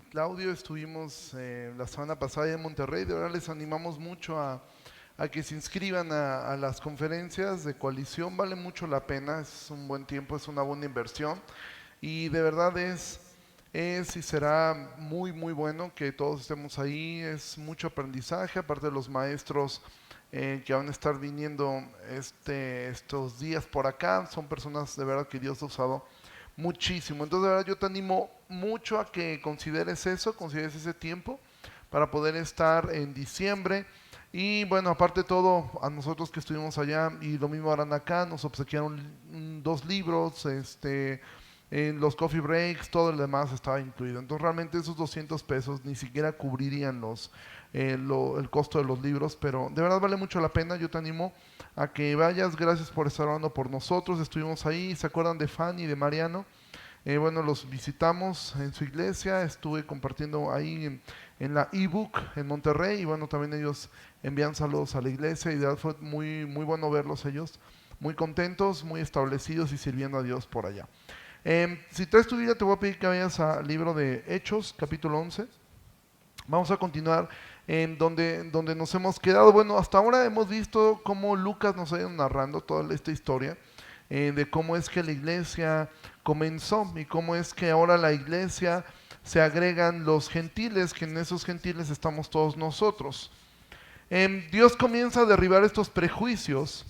Claudio, estuvimos la semana pasada en Monterrey. De verdad les animamos mucho a que se inscriban a las conferencias de coalición. Vale mucho la pena, es un buen tiempo, es una buena inversión y de verdad es y será muy muy bueno que todos estemos ahí. Es mucho aprendizaje, aparte de los maestros que van a estar viniendo estos días por acá. Son personas de verdad que Dios ha usado muchísimo. Entonces, de verdad, yo te animo mucho a que consideres eso, consideres ese tiempo para poder estar en diciembre. Y bueno, aparte de todo, a nosotros que estuvimos allá y lo mismo harán acá, nos obsequiaron dos libros, en los coffee breaks, todo el demás estaba incluido. Entonces realmente esos 200 pesos ni siquiera cubrirían el costo de los libros, pero de verdad vale mucho la pena. Yo te animo a que vayas. Gracias por estar orando por nosotros. Estuvimos ahí, ¿se acuerdan de Fanny y de Mariano? Bueno, los visitamos en su iglesia, estuve compartiendo ahí en la ebook en Monterrey y bueno, también ellos envían saludos a la iglesia y de verdad fue muy, muy bueno verlos ellos, muy contentos, muy establecidos y sirviendo a Dios por allá. Si traes tu vida, te voy a pedir que vayas al libro de Hechos, capítulo 11. Vamos a continuar en donde nos hemos quedado. Bueno, hasta ahora hemos visto cómo Lucas nos ha ido narrando toda esta historia de cómo es que la iglesia comenzó y cómo es que ahora la iglesia se agregan los gentiles, que en esos gentiles estamos todos nosotros. Dios comienza a derribar estos prejuicios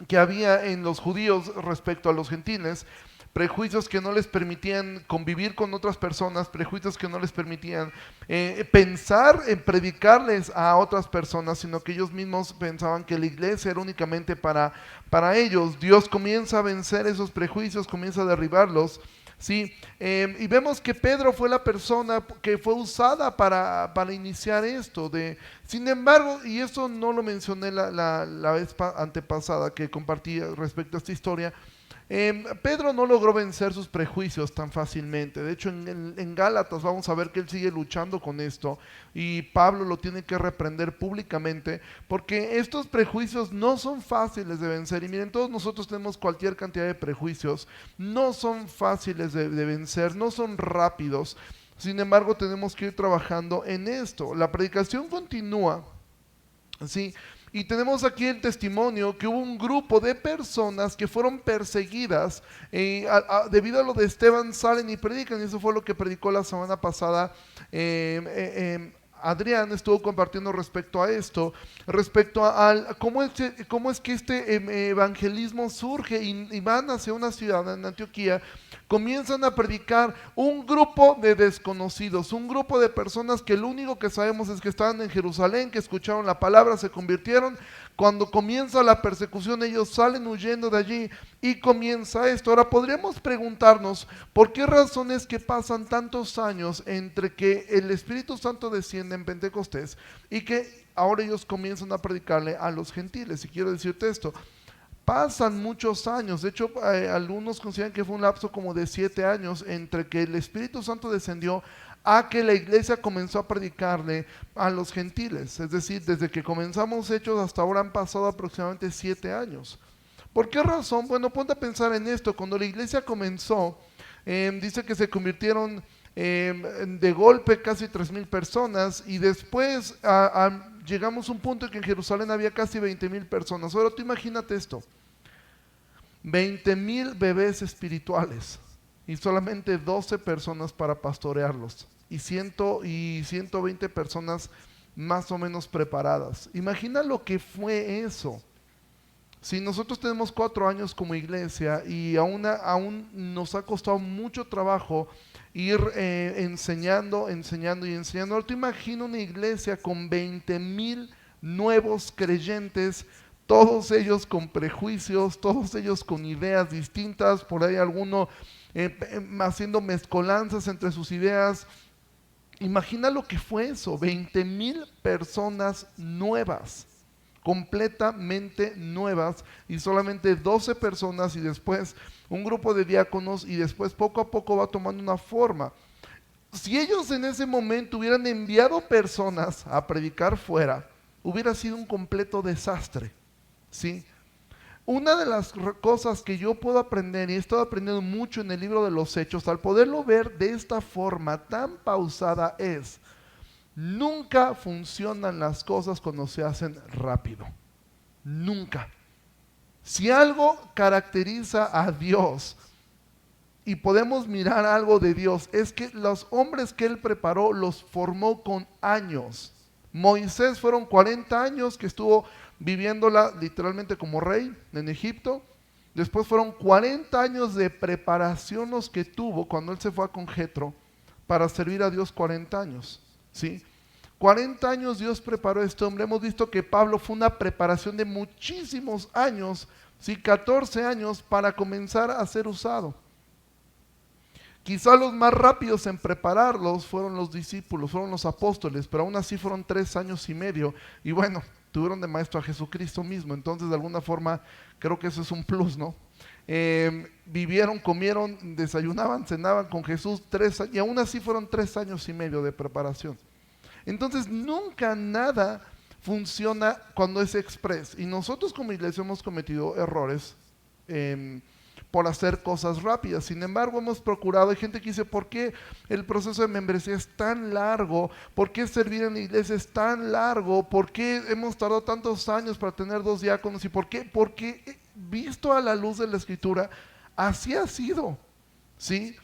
que había en los judíos respecto a los gentiles, prejuicios que no les permitían convivir con otras personas, prejuicios que no les permitían pensar en predicarles a otras personas, sino que ellos mismos pensaban que la iglesia era únicamente para ellos. Dios comienza a vencer esos prejuicios, comienza a derribarlos. Sí, y vemos que Pedro fue la persona que fue usada para iniciar esto. Sin embargo, y eso no lo mencioné la vez antepasada que compartí respecto a esta historia, Pedro no logró vencer sus prejuicios tan fácilmente. De hecho, en Gálatas vamos a ver que él sigue luchando con esto y Pablo lo tiene que reprender públicamente porque estos prejuicios no son fáciles de vencer. Y miren, todos nosotros tenemos cualquier cantidad de prejuicios, no son fáciles de vencer, no son rápidos. Sin embargo, tenemos que ir trabajando en esto. La predicación continúa. Sí, y tenemos aquí el testimonio que hubo un grupo de personas que fueron perseguidas debido a lo de Esteban, salen y predican, y eso fue lo que predicó la semana pasada. Adrián estuvo compartiendo respecto a esto, respecto a cómo es que este evangelismo surge y van hacia una ciudad en Antioquía. Comienzan a predicar un grupo de desconocidos, un grupo de personas que lo único que sabemos es que estaban en Jerusalén, que escucharon la palabra, se convirtieron. Cuando comienza la persecución, ellos salen huyendo de allí y comienza esto. Ahora podríamos preguntarnos por qué razones que pasan tantos años entre que el Espíritu Santo desciende en Pentecostés y que ahora ellos comienzan a predicarle a los gentiles. Y quiero decirte esto, pasan muchos años. De hecho, algunos consideran que fue un lapso como de 7 años entre que el Espíritu Santo descendió a que la iglesia comenzó a predicarle a los gentiles. Es decir, desde que comenzamos Hechos hasta ahora han pasado aproximadamente 7 años. ¿Por qué razón? Bueno, ponte a pensar en esto. Cuando la iglesia comenzó, dice que se convirtieron de golpe casi 3,000 personas y después llegamos a un punto en que en Jerusalén había casi 20,000 personas. Ahora tú imagínate esto, 20,000 bebés espirituales y solamente 12 personas para pastorearlos y 120 personas más o menos preparadas. Imagina lo que fue eso. Si nosotros tenemos 4 años como iglesia y aún nos ha costado mucho trabajo ir enseñando y enseñando. Ahora tú imagina una iglesia con 20,000 nuevos creyentes, todos ellos con prejuicios, todos ellos con ideas distintas, por ahí alguno haciendo mezcolanzas entre sus ideas. Imagina lo que fue eso, 20,000 personas nuevas, completamente nuevas, y solamente 12 personas y después un grupo de diáconos y después poco a poco va tomando una forma. Si ellos en ese momento hubieran enviado personas a predicar fuera, hubiera sido un completo desastre, ¿sí? Una de las cosas que yo puedo aprender, y he estado aprendiendo mucho en el libro de los Hechos, al poderlo ver de esta forma tan pausada, es: nunca funcionan las cosas cuando se hacen rápido. Nunca. Si algo caracteriza a Dios, y podemos mirar algo de Dios, es que los hombres que Él preparó los formó con años. Moisés fueron 40 años que estuvo viviéndola literalmente como rey en Egipto. Después fueron 40 años de preparación los que tuvo cuando él se fue con Jetro para servir a Dios 40 años, ¿sí? 40 años Dios preparó a este hombre. Hemos visto que Pablo fue una preparación de muchísimos años, ¿sí? 14 años para comenzar a ser usado. Quizá los más rápidos en prepararlos fueron los discípulos, fueron los apóstoles, pero aún así fueron 3 años y medio. Y bueno, tuvieron de maestro a Jesucristo mismo, entonces de alguna forma creo que eso es un plus, ¿no? Vivieron, comieron, desayunaban, cenaban con Jesús 3 años, y aún así fueron 3 años y medio de preparación. Entonces nunca nada funciona cuando es express, y nosotros como iglesia hemos cometido errores por hacer cosas rápidas. Sin embargo, hemos procurado, hay gente que dice: ¿por qué el proceso de membresía es tan largo? ¿Por qué servir en la iglesia es tan largo? ¿Por qué hemos tardado tantos años para tener 2 diáconos? ¿Y por qué? Porque visto a la luz de la Escritura, así ha sido, ¿sí?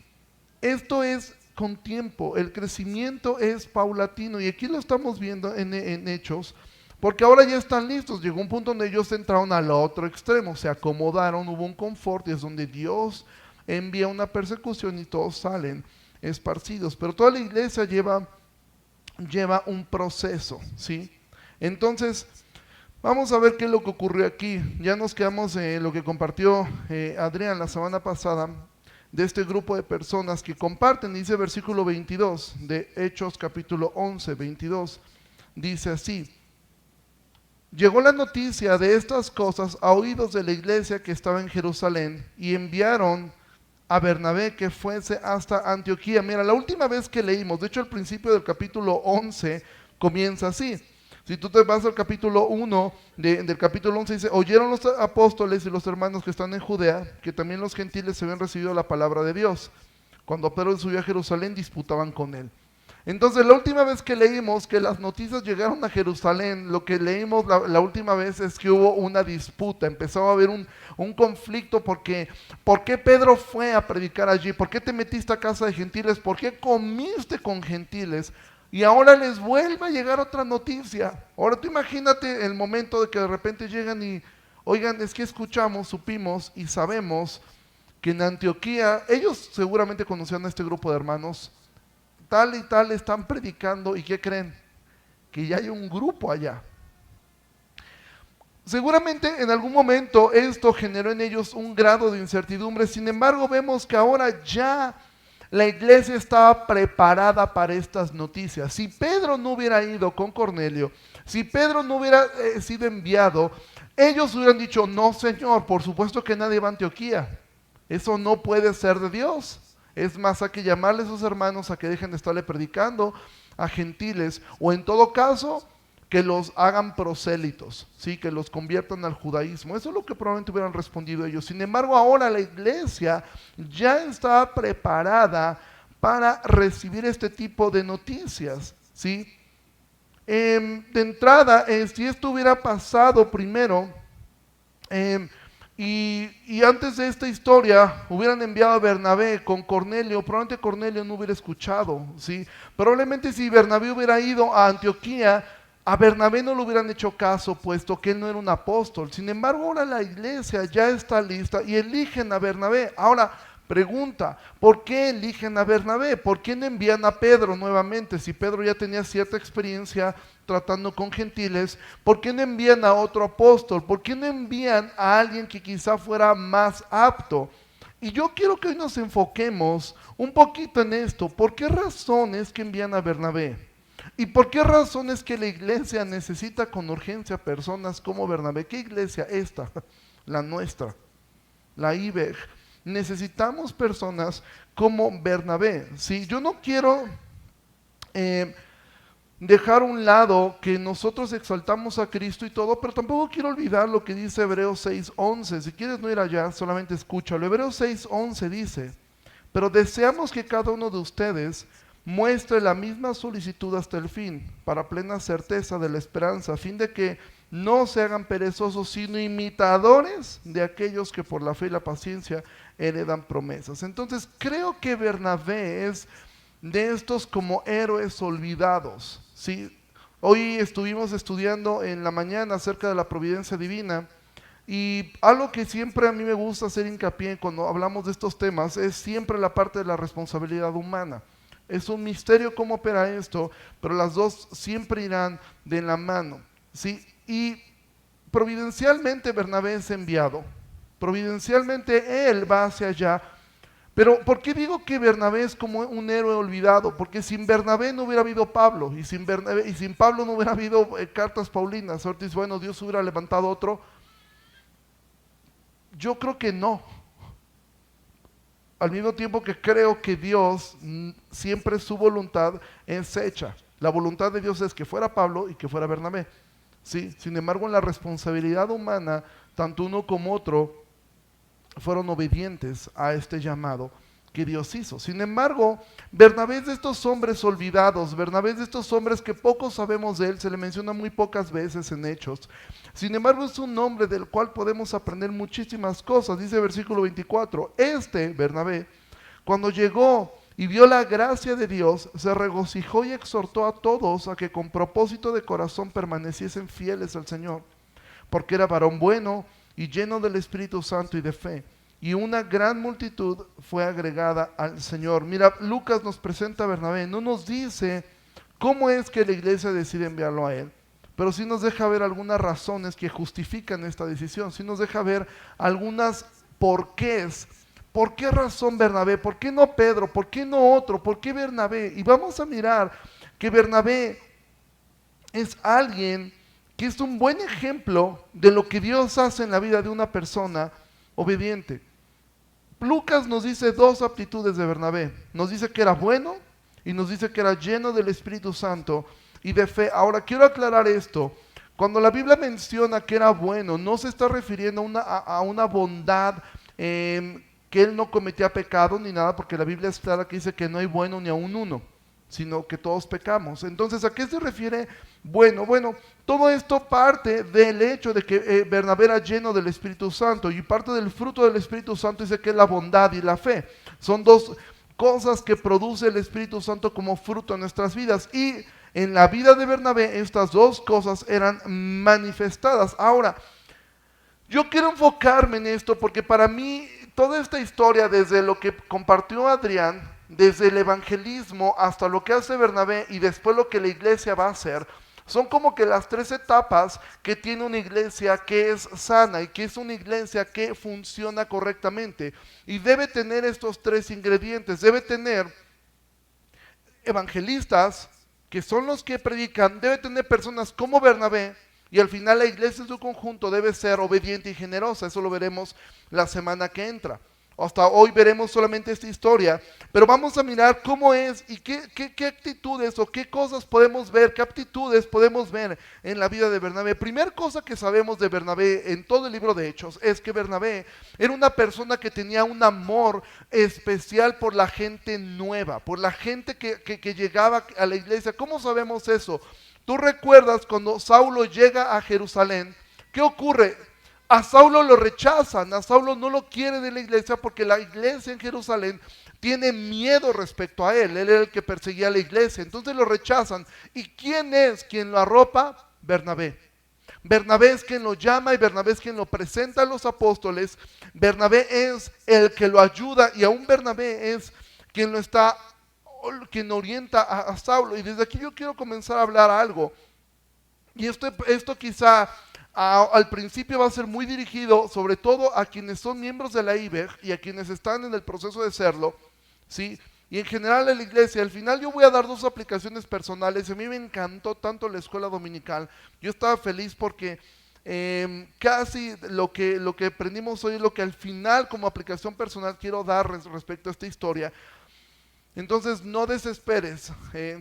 Esto es con tiempo, el crecimiento es paulatino, y aquí lo estamos viendo en Hechos. Porque ahora ya están listos. Llegó un punto donde ellos entraron al otro extremo, se acomodaron, hubo un confort, y es donde Dios envía una persecución y todos salen esparcidos. Pero toda la iglesia lleva un proceso, ¿sí? Entonces, vamos a ver qué es lo que ocurrió aquí. Ya nos quedamos en lo que compartió Adrián la semana pasada, de este grupo de personas que comparten. Dice versículo 22 de Hechos capítulo 11, 22. Dice así: llegó la noticia de estas cosas a oídos de la iglesia que estaba en Jerusalén, y enviaron a Bernabé que fuese hasta Antioquía. Mira, la última vez que leímos, de hecho el principio del capítulo 11 comienza así. Si tú te vas al capítulo 1 del capítulo 11, dice: oyeron los apóstoles y los hermanos que están en Judea que también los gentiles habían recibido la palabra de Dios. Cuando Pedro subió a Jerusalén, disputaban con él. Entonces, la última vez que leímos que las noticias llegaron a Jerusalén, lo que leímos la última vez es que hubo una disputa, empezó a haber un conflicto porque ¿por qué Pedro fue a predicar allí? ¿Por qué te metiste a casa de gentiles? ¿Por qué comiste con gentiles? Y ahora les vuelve a llegar otra noticia. Ahora tú imagínate el momento de que de repente llegan y: oigan, es que escuchamos, supimos y sabemos que en Antioquía, ellos seguramente conocían a este grupo de hermanos, tal y tal están predicando, ¿y qué creen? Que ya hay un grupo allá. Seguramente en algún momento esto generó en ellos un grado de incertidumbre. Sin embargo, vemos que ahora ya la iglesia estaba preparada para estas noticias. Si Pedro no hubiera ido con Cornelio, si Pedro no hubiera sido enviado, ellos hubieran dicho: no, Señor, por supuesto que nadie va a Antioquía. Eso no puede ser de Dios. Es más, hay que llamarle a esos hermanos a que dejen de estarle predicando a gentiles, o en todo caso, que los hagan prosélitos, ¿sí? Que los conviertan al judaísmo. Eso es lo que probablemente hubieran respondido ellos. Sin embargo, ahora la iglesia ya está preparada para recibir este tipo de noticias, ¿sí? De entrada, si esto hubiera pasado primero, y antes de esta historia hubieran enviado a Bernabé con Cornelio, probablemente Cornelio no hubiera escuchado, ¿sí? Probablemente si Bernabé hubiera ido a Antioquía, a Bernabé no le hubieran hecho caso, puesto que él no era un apóstol. Sin embargo, ahora la iglesia ya está lista y eligen a Bernabé. Ahora, pregunta: ¿por qué eligen a Bernabé? ¿Por qué no envían a Pedro nuevamente? Si Pedro ya tenía cierta experiencia tratando con gentiles, ¿por qué no envían a otro apóstol? ¿Por qué no envían a alguien que quizá fuera más apto? Y yo quiero que hoy nos enfoquemos un poquito en esto. ¿Por qué razones que envían a Bernabé? ¿Y por qué razones que la iglesia necesita con urgencia personas como Bernabé? ¿Qué iglesia? Esta, la nuestra, la IBEG. Necesitamos personas como Bernabé. ¿Sí? Yo no quiero dejar a un lado que nosotros exaltamos a Cristo y todo, pero tampoco quiero olvidar lo que dice Hebreos 6:11. Si quieres no ir allá, solamente escúchalo. Hebreos 6:11 dice: pero deseamos que cada uno de ustedes muestre la misma solicitud hasta el fin, para plena certeza de la esperanza, a fin de que no se hagan perezosos, sino imitadores de aquellos que por la fe y la paciencia heredan promesas. Entonces creo que Bernabé es de estos como héroes olvidados, ¿sí? Hoy estuvimos estudiando en la mañana acerca de la providencia divina, y algo que siempre a mí me gusta hacer hincapié cuando hablamos de estos temas es siempre la parte de la responsabilidad humana. Es un misterio cómo opera esto, pero las dos siempre irán de la mano, ¿sí? Y providencialmente Bernabé es enviado, providencialmente él va hacia allá. Pero ¿por qué digo que Bernabé es como un héroe olvidado? Porque sin Bernabé no hubiera habido Pablo, y sin Bernabé, y sin Pablo no hubiera habido cartas paulinas. Ahorita dice, bueno, Dios hubiera levantado otro. Yo creo que no. Al mismo tiempo que creo que Dios siempre su voluntad es hecha. La voluntad de Dios es que fuera Pablo y que fuera Bernabé, ¿sí? Sin embargo, en la responsabilidad humana, tanto uno como otro fueron obedientes a este llamado que Dios hizo. Sin embargo, Bernabé es de estos hombres olvidados, Bernabé es de estos hombres que poco sabemos de él, se le menciona muy pocas veces en Hechos. Sin embargo, es un hombre del cual podemos aprender muchísimas cosas. Dice versículo 24, Bernabé, cuando llegó y vio la gracia de Dios, se regocijó y exhortó a todos a que con propósito de corazón permaneciesen fieles al Señor, porque era varón bueno y lleno del Espíritu Santo y de fe, y una gran multitud fue agregada al Señor. Mira, Lucas nos presenta a Bernabé, no nos dice cómo es que la iglesia decide enviarlo a él, pero sí nos deja ver algunas razones que justifican esta decisión, sí nos deja ver algunas porqués. ¿Por qué razón Bernabé? ¿Por qué no Pedro? ¿Por qué no otro? ¿Por qué Bernabé? Y vamos a mirar que Bernabé es alguien que es un buen ejemplo de lo que Dios hace en la vida de una persona obediente. Lucas nos dice dos aptitudes de Bernabé. Nos dice que era bueno y nos dice que era lleno del Espíritu Santo y de fe. Ahora, quiero aclarar esto. Cuando la Biblia menciona que era bueno, no se está refiriendo a una bondad, que él no cometía pecado ni nada, porque la Biblia es clara que dice que no hay bueno ni aun uno, sino que todos pecamos. Entonces, ¿a qué se refiere bueno? Bueno, todo esto parte del hecho de que Bernabé era lleno del Espíritu Santo, y parte del fruto del Espíritu Santo dice que es la bondad y la fe. Son dos cosas que produce el Espíritu Santo como fruto en nuestras vidas, y en la vida de Bernabé estas dos cosas eran manifestadas. Ahora, yo quiero enfocarme en esto porque para mí toda esta historia, desde lo que compartió Adrián, desde el evangelismo hasta lo que hace Bernabé y después lo que la iglesia va a hacer, son como que las tres etapas que tiene una iglesia que es sana y que es una iglesia que funciona correctamente. Y debe tener estos tres ingredientes. Debe tener evangelistas, que son los que predican, debe tener personas como Bernabé, y al final la iglesia en su conjunto debe ser obediente y generosa. Eso lo veremos la semana que entra. Hasta hoy veremos solamente esta historia, pero vamos a mirar cómo es y qué actitudes o qué cosas podemos ver, qué aptitudes podemos ver en la vida de Bernabé. Primera cosa que sabemos de Bernabé en todo el libro de Hechos es que Bernabé era una persona que tenía un amor especial por la gente nueva, por la gente que llegaba a la iglesia. ¿Cómo sabemos eso? Tú recuerdas cuando Saulo llega a Jerusalén, ¿qué ocurre? A Saulo lo rechazan, a Saulo no lo quiere de la iglesia porque la iglesia en Jerusalén tiene miedo respecto a él era el que perseguía a la iglesia, entonces lo rechazan. ¿Y quién es quien lo arropa? Bernabé. Bernabé es quien lo llama y Bernabé es quien lo presenta a los apóstoles. Bernabé es el que lo ayuda y aún Bernabé es quien lo está, quien orienta a Saulo. Y desde aquí yo quiero comenzar a hablar algo. Y esto quizá al principio va a ser muy dirigido sobre todo a quienes son miembros de la IBEG y a quienes están en el proceso de serlo, ¿sí? Y en general en la iglesia. Al final yo voy a dar dos aplicaciones personales. A mí me encantó tanto la escuela dominical. Yo estaba feliz porque casi lo que aprendimos hoy es lo que al final como aplicación personal quiero dar respecto a esta historia. Entonces no desesperes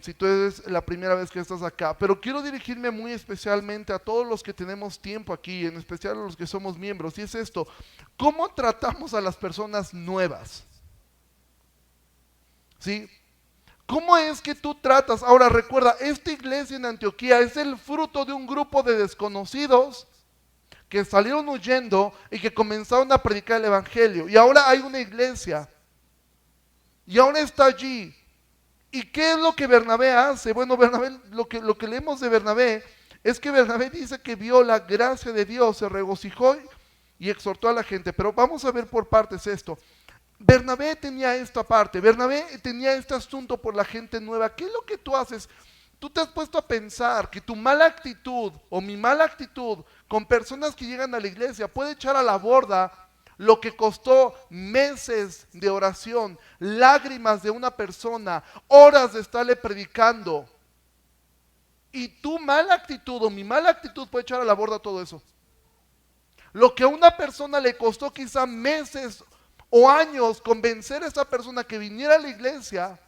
si tú eres la primera vez que estás acá, pero quiero dirigirme muy especialmente a todos los que tenemos tiempo aquí, en especial a los que somos miembros, y es esto: ¿cómo tratamos a las personas nuevas? ¿Sí? ¿Cómo es que tú tratas? Ahora recuerda, esta iglesia en Antioquía es el fruto de un grupo de desconocidos que salieron huyendo y que comenzaron a predicar el evangelio, y ahora hay una iglesia. Y ahora está allí. ¿Y qué es lo que Bernabé hace? Bueno, Bernabé, lo que leemos de Bernabé es que Bernabé dice que vio la gracia de Dios, se regocijó y exhortó a la gente. Pero vamos a ver por partes esto. Bernabé tenía esta parte, Bernabé tenía este asunto por la gente nueva. ¿Qué es lo que tú haces? Tú te has puesto a pensar que tu mala actitud o mi mala actitud con personas que llegan a la iglesia puede echar a la borda lo que costó meses de oración, lágrimas de una persona, horas de estarle predicando. Y tu mala actitud o mi mala actitud puede echar a la borda todo eso. Lo que a una persona le costó quizá meses o años convencer a esa persona que viniera a la iglesia,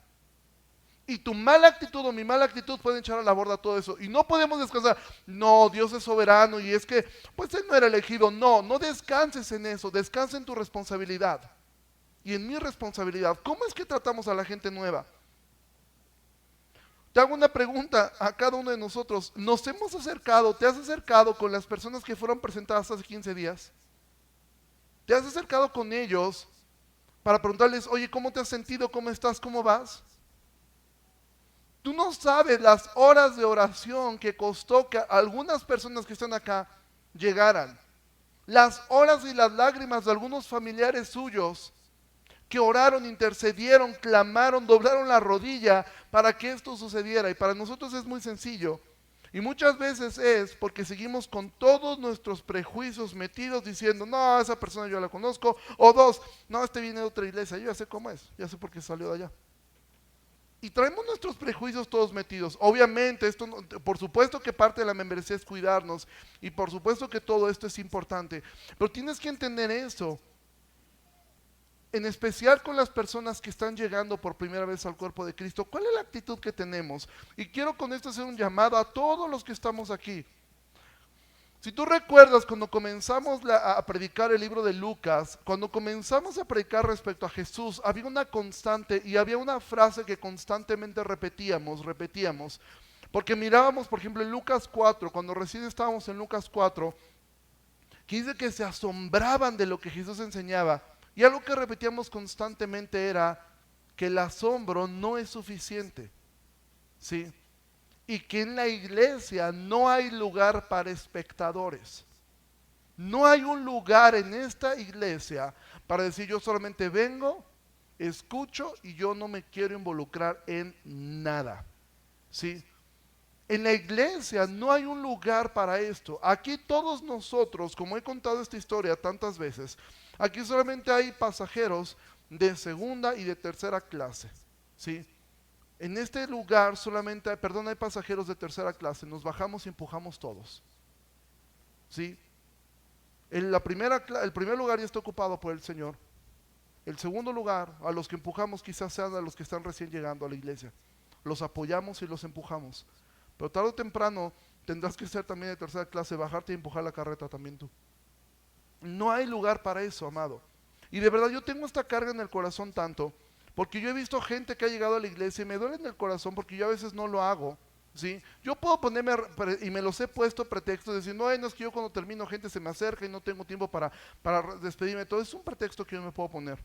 y tu mala actitud o mi mala actitud pueden echar a la borda todo eso. Y no podemos descansar. No, Dios es soberano y es que, pues Él no era elegido. No, no descanses en eso. Descansa en tu responsabilidad y en mi responsabilidad. ¿Cómo es que tratamos a la gente nueva? Te hago una pregunta a cada uno de nosotros. ¿Nos hemos acercado, te has acercado con las personas que fueron presentadas hace 15 días? ¿Te has acercado con ellos para preguntarles, oye, ¿cómo te has sentido? ¿Cómo estás? ¿Cómo vas? Tú no sabes las horas de oración que costó que algunas personas que están acá llegaran. Las horas y las lágrimas de algunos familiares suyos que oraron, intercedieron, clamaron, doblaron la rodilla para que esto sucediera. Y para nosotros es muy sencillo. Y muchas veces es porque seguimos con todos nuestros prejuicios metidos diciendo, no, esa persona yo la conozco. O dos, no, este viene de otra iglesia, yo ya sé cómo es, ya sé por qué salió de allá. Y traemos nuestros prejuicios todos metidos. Obviamente, esto no, por supuesto que parte de la membresía es cuidarnos, y por supuesto que todo esto es importante, pero tienes que entender eso, en especial con las personas que están llegando por primera vez al cuerpo de Cristo. ¿Cuál es la actitud que tenemos? Y quiero con esto hacer un llamado a todos los que estamos aquí. Si tú recuerdas cuando comenzamos a predicar el libro de Lucas, cuando comenzamos a predicar respecto a Jesús, había una constante y había una frase que constantemente repetíamos, porque mirábamos, por ejemplo, en Lucas 4, cuando recién estábamos en Lucas 4, que dice que se asombraban de lo que Jesús enseñaba, y algo que repetíamos constantemente era que el asombro no es suficiente, ¿sí? Y que en la iglesia no hay lugar para espectadores. No hay un lugar en esta iglesia para decir yo solamente vengo, escucho y yo no me quiero involucrar en nada. ¿Sí? En la iglesia no hay un lugar para esto. Aquí todos nosotros, como he contado esta historia tantas veces, aquí solamente hay pasajeros de segunda y de tercera clase. ¿Sí? En este lugar solamente hay pasajeros de tercera clase, nos bajamos y empujamos todos. ¿Sí? El primer lugar ya está ocupado por el Señor. El segundo lugar, a los que empujamos quizás sean a los que están recién llegando a la iglesia. Los apoyamos y los empujamos. Pero tarde o temprano tendrás que ser también de tercera clase, bajarte y empujar la carreta también tú. No hay lugar para eso, amado. Y de verdad yo tengo esta carga en el corazón tanto, porque yo he visto gente que ha llegado a la iglesia y me duele en el corazón porque yo a veces no lo hago, ¿sí? Yo puedo ponerme, y me los he puesto pretextos, diciendo, no, es que yo cuando termino gente se me acerca y no tengo tiempo para despedirme. Todo es un pretexto que yo me puedo poner.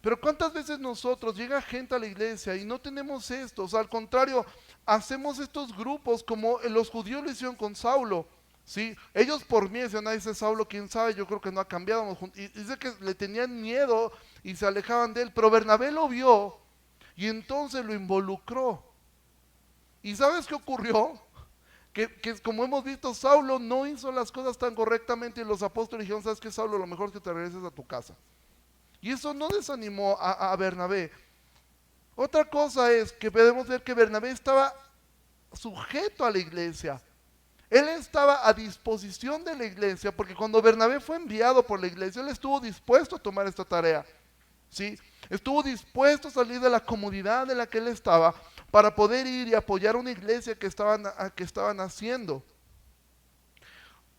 Pero ¿cuántas veces nosotros llega gente a la iglesia y no tenemos esto? O sea, al contrario, hacemos estos grupos como los judíos lo hicieron con Saulo. ¿Sí? Ellos por mí decían, ese Saulo, quién sabe, yo creo que no ha cambiado. Y dice que le tenían miedo y se alejaban de él, pero Bernabé lo vio y entonces lo involucró. ¿Y sabes qué ocurrió? Que como hemos visto, Saulo no hizo las cosas tan correctamente y los apóstoles dijeron, ¿sabes qué, Saulo? Lo mejor es que te regreses a tu casa. Y eso no desanimó a Bernabé. Otra cosa es que podemos ver que Bernabé estaba sujeto a la iglesia. Él estaba a disposición de la iglesia, porque cuando Bernabé fue enviado por la iglesia, él estuvo dispuesto a tomar esta tarea, ¿sí? Estuvo dispuesto a salir de la comodidad en la que él estaba para poder ir y apoyar una iglesia que estaban haciendo.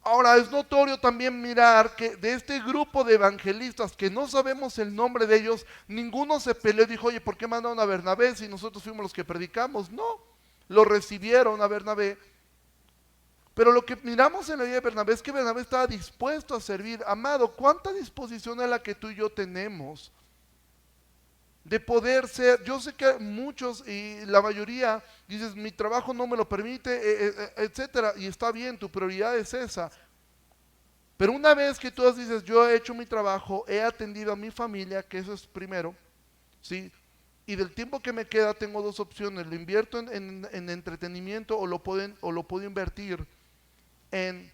Ahora, es notorio también mirar que de este grupo de evangelistas que no sabemos el nombre de ellos, ninguno se peleó y dijo, oye, ¿por qué mandaron a Bernabé si nosotros fuimos los que predicamos? No, lo recibieron a Bernabé. Pero lo que miramos en la vida de Bernabé es que Bernabé estaba dispuesto a servir. Amado, ¿cuánta disposición es la que tú y yo tenemos de poder ser? Yo sé que muchos y la mayoría dices, mi trabajo no me lo permite, etcétera, y está bien, tu prioridad es esa. Pero una vez que tú dices, yo he hecho mi trabajo, he atendido a mi familia, que eso es primero, ¿sí? Y del tiempo que me queda tengo dos opciones, lo invierto en entretenimiento o lo puedo invertir en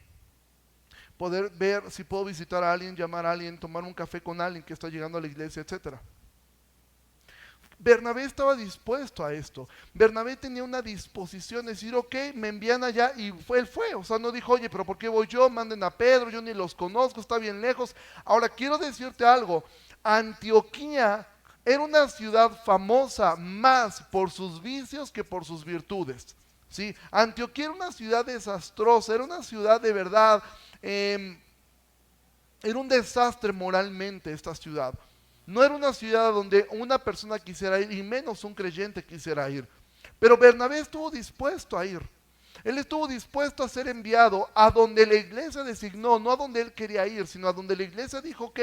poder ver si puedo visitar a alguien, llamar a alguien, tomar un café con alguien que está llegando a la iglesia, etcétera. Bernabé estaba dispuesto a esto. Bernabé tenía una disposición de decir, ok, me envían allá, y él fue. O sea, no dijo, oye, pero ¿por qué voy yo? Manden a Pedro, yo ni los conozco, está bien lejos. Ahora, quiero decirte algo. Antioquía era una ciudad famosa más por sus vicios que por sus virtudes. ¿Sí? Antioquía era una ciudad desastrosa, era una ciudad de verdad, era un desastre moralmente esta ciudad. No era una ciudad donde una persona quisiera ir, y menos un creyente quisiera ir. Pero Bernabé estuvo dispuesto a ir. Él estuvo dispuesto a ser enviado a donde la iglesia designó, no a donde él quería ir, sino a donde la iglesia dijo, ok,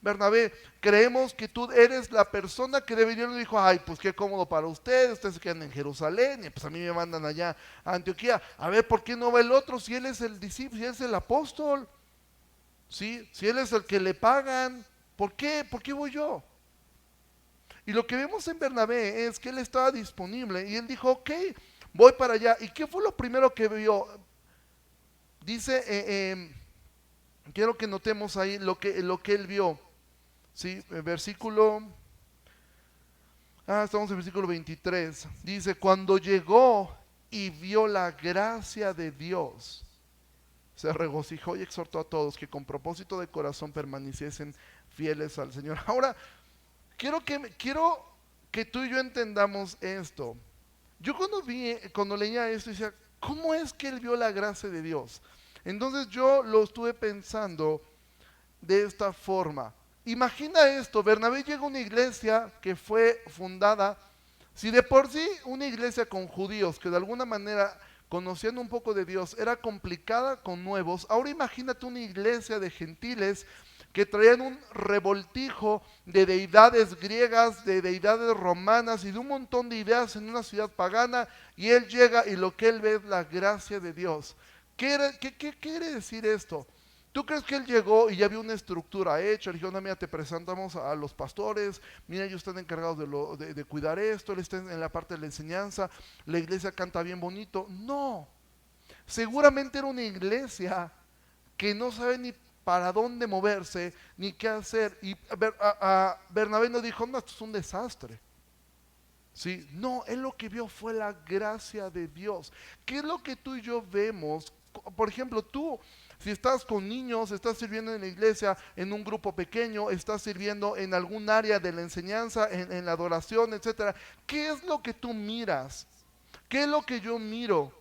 Bernabé, creemos que tú eres la persona que debería ir. Y dijo, ay, pues qué cómodo para ustedes se quedan en Jerusalén, y pues a mí me mandan allá a Antioquía. A ver, ¿por qué no va el otro si él es el discípulo, si él es el apóstol? ¿Sí? Si él es el que le pagan, ¿por qué? ¿Por qué voy yo? Y lo que vemos en Bernabé es que él estaba disponible y él dijo, ok, voy para allá. ¿Y qué fue lo primero que vio? Dice, quiero que notemos ahí lo que él vio. ¿Sí? Estamos en versículo 23. Dice, cuando llegó y vio la gracia de Dios, se regocijó y exhortó a todos que con propósito de corazón permaneciesen fieles al Señor. Ahora, quiero que tú y yo entendamos esto. Yo cuando leía esto decía, ¿cómo es que él vio la gracia de Dios? Entonces yo lo estuve pensando de esta forma. Imagina esto, Bernabé llega a una iglesia que fue fundada, si de por sí una iglesia con judíos que de alguna manera conociendo un poco de Dios era complicada con nuevos, ahora imagínate una iglesia de gentiles que traían un revoltijo de deidades griegas, de deidades romanas y de un montón de ideas en una ciudad pagana, y él llega y lo que él ve es la gracia de Dios. ¿Qué quiere decir esto? ¿Tú crees que él llegó y ya vio una estructura hecha? Le dijo, no, mira, te presentamos a los pastores, mira, ellos están encargados de cuidar esto, él está en la parte de la enseñanza, la iglesia canta bien bonito. No, seguramente era una iglesia que no sabe ni para dónde moverse, ni qué hacer. Y a Bernabé no dijo, no, esto es un desastre. ¿Sí? No, él lo que vio fue la gracia de Dios. ¿Qué es lo que tú y yo vemos? Por ejemplo, tú, si estás con niños, estás sirviendo en la iglesia, en un grupo pequeño, estás sirviendo en algún área de la enseñanza, en la adoración, etcétera. ¿Qué es lo que tú miras? ¿Qué es lo que yo miro?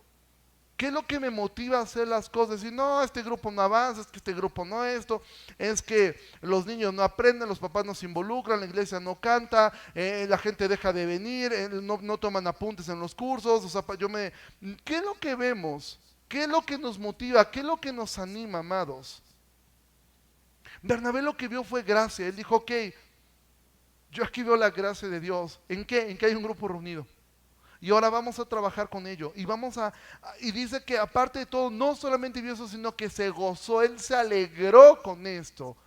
¿Qué es lo que me motiva a hacer las cosas? Y no, este grupo no avanza, es que este grupo no esto, es que los niños no aprenden, los papás no se involucran, la iglesia no canta, la gente deja de venir, no toman apuntes en los cursos, o sea, ¿qué es lo que vemos? ¿Qué es lo que nos motiva? ¿Qué es lo que nos anima, amados? Bernabé lo que vio fue gracia, él dijo, ok, yo aquí veo la gracia de Dios. ¿En qué? En que hay un grupo reunido. Y ahora vamos a trabajar con ello. Y dice que aparte de todo, no solamente vio eso, sino que se gozó, él se alegró con esto.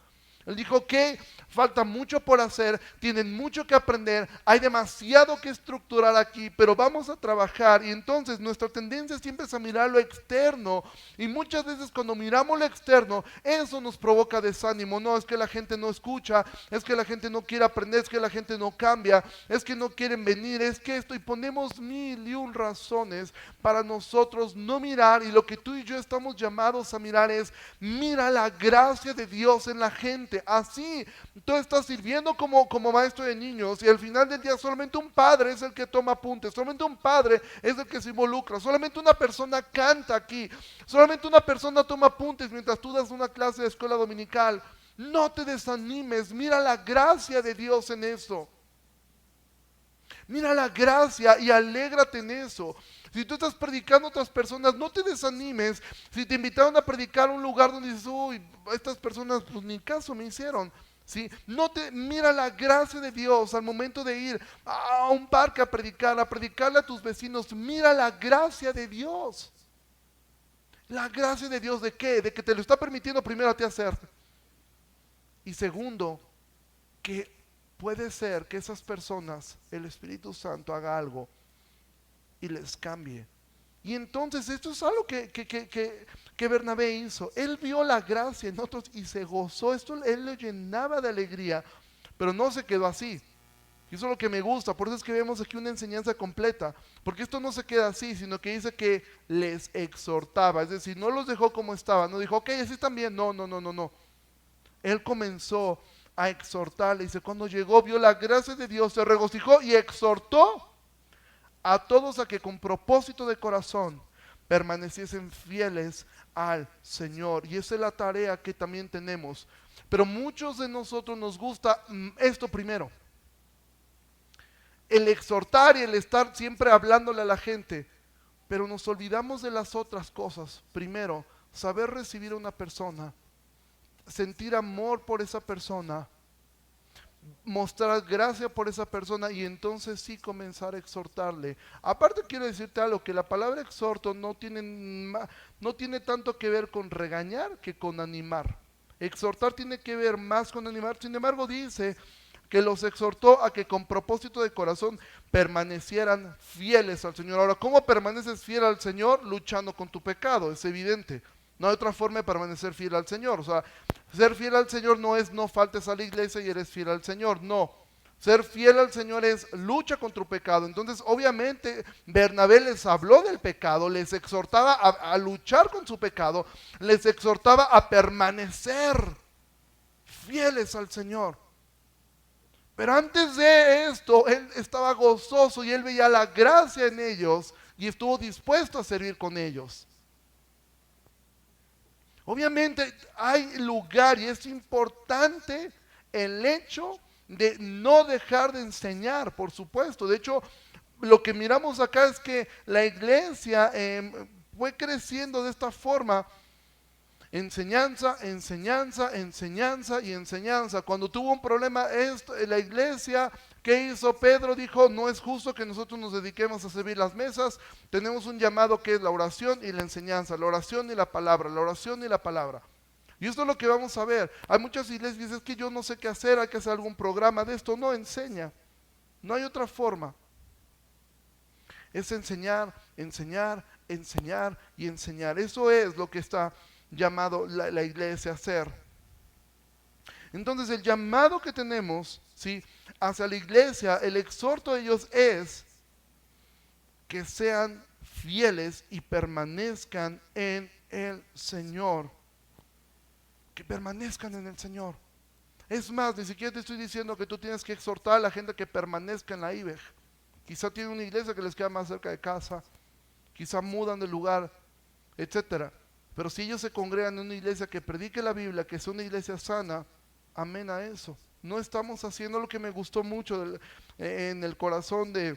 Él dijo que falta mucho por hacer, tienen mucho que aprender, hay demasiado que estructurar aquí, pero vamos a trabajar. Y entonces nuestra tendencia siempre es a mirar lo externo, y muchas veces cuando miramos lo externo, eso nos provoca desánimo. No, es que la gente no escucha, es que la gente no quiere aprender, es que la gente no cambia, es que no quieren venir, es que esto, y ponemos 1001 razones para nosotros no mirar. Y lo que tú y yo estamos llamados a mirar es, mira la gracia de Dios en la gente. gente. Así, tú estás sirviendo como maestro de niños y al final del día solamente un padre es el que toma apuntes, solamente un padre es el que se involucra, solamente una persona canta aquí, solamente una persona toma apuntes mientras tú das una clase de escuela dominical. No te desanimes, mira la gracia de Dios en eso. Mira la gracia y alégrate en eso. Si tú estás predicando a otras personas, no te desanimes. Si te invitaron a predicar a un lugar donde dices, uy, estas personas pues ni caso me hicieron. ¿Sí? Mira la gracia de Dios al momento de ir a un parque a predicarle a tus vecinos. Mira la gracia de Dios. La gracia de Dios, ¿de qué? De que te lo está permitiendo primero a ti hacer. Y segundo, que puede ser que esas personas, el Espíritu Santo haga algo y les cambie. Y entonces esto es algo que Bernabé hizo. Él vio la gracia en otros y se gozó. Esto él le llenaba de alegría, pero no se quedó así. Y eso es lo que me gusta. Por eso es que vemos aquí una enseñanza completa. Porque esto no se queda así, sino que dice que les exhortaba. Es decir, no los dejó como estaban. No dijo, ok, así están bien. No, no, no, no, no. Él comenzó a exhortarle. Dice, cuando llegó, vio la gracia de Dios, se regocijó y exhortó a todos a que con propósito de corazón permaneciesen fieles al Señor. Y esa es la tarea que también tenemos. Pero muchos de nosotros nos gusta esto primero. El exhortar y el estar siempre hablándole a la gente. Pero nos olvidamos de las otras cosas. Primero, saber recibir a una persona, sentir amor por esa persona, mostrar gracia por esa persona y entonces sí comenzar a exhortarle. Aparte quiero decirte algo, que la palabra exhorto no tiene tanto que ver con regañar que con animar. Exhortar tiene que ver más con animar. Sin embargo dice que los exhortó a que con propósito de corazón permanecieran fieles al Señor. Ahora, ¿cómo permaneces fiel al Señor? Luchando con tu pecado, es evidente. No hay otra forma de permanecer fiel al Señor. O sea, ser fiel al Señor no es no faltes a la iglesia y eres fiel al Señor. No. Ser fiel al Señor es lucha contra tu pecado. Entonces, obviamente, Bernabé les habló del pecado, les exhortaba a luchar con su pecado, les exhortaba a permanecer fieles al Señor. Pero antes de esto, él estaba gozoso y él veía la gracia en ellos y estuvo dispuesto a servir con ellos. Obviamente hay lugar y es importante el hecho de no dejar de enseñar, por supuesto. De hecho, lo que miramos acá es que la iglesia fue creciendo de esta forma. Enseñanza, enseñanza, enseñanza y enseñanza. Cuando tuvo un problema la iglesia, ¿qué hizo Pedro? Dijo, no es justo que nosotros nos dediquemos a servir las mesas. Tenemos un llamado que es la oración y la enseñanza, la oración y la palabra, la oración y la palabra. Y esto es lo que vamos a ver. Hay muchas iglesias que dicen, es que yo no sé qué hacer, hay que hacer algún programa de esto. No, enseña. No hay otra forma. Es enseñar, enseñar, enseñar y enseñar. Eso es lo que está llamado la iglesia a hacer. Entonces el llamado que tenemos, ¿sí?, hacia la iglesia, el exhorto de ellos es que sean fieles y permanezcan en el Señor. Que permanezcan en el Señor. Es más, ni siquiera te estoy diciendo que tú tienes que exhortar a la gente que permanezca en la IBEG. Quizá tiene una iglesia que les queda más cerca de casa, quizá mudan de lugar, etcétera. Pero si ellos se congregan en una iglesia que predique la Biblia, que es una iglesia sana, amén a eso. No estamos haciendo lo que me gustó mucho en el corazón de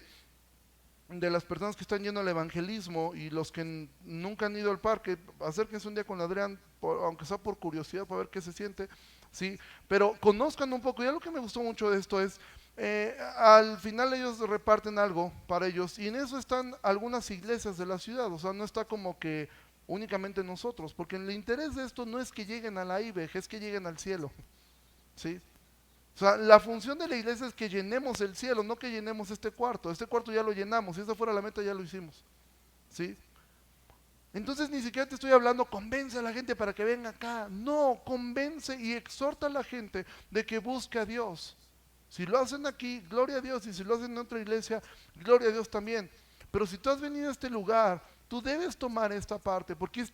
las personas que están yendo al evangelismo y los que nunca han ido al parque. Acérquense un día con Adrián, aunque sea por curiosidad, para ver qué se siente, ¿sí? Pero conozcan un poco. Ya lo que me gustó mucho de esto es, al final ellos reparten algo para ellos y en eso están algunas iglesias de la ciudad. O sea, no está como que únicamente nosotros, porque el interés de esto no es que lleguen a la IBEG, es que lleguen al cielo, ¿sí? O sea, la función de la iglesia es que llenemos el cielo, no que llenemos este cuarto ya lo llenamos, si esa fuera la meta ya lo hicimos, ¿sí? Entonces ni siquiera te estoy hablando, convence a la gente para que venga acá, no, convence y exhorta a la gente de que busque a Dios. Si lo hacen aquí, gloria a Dios, y si lo hacen en otra iglesia, gloria a Dios también. Pero si tú has venido a este lugar, tú debes tomar esta parte, porque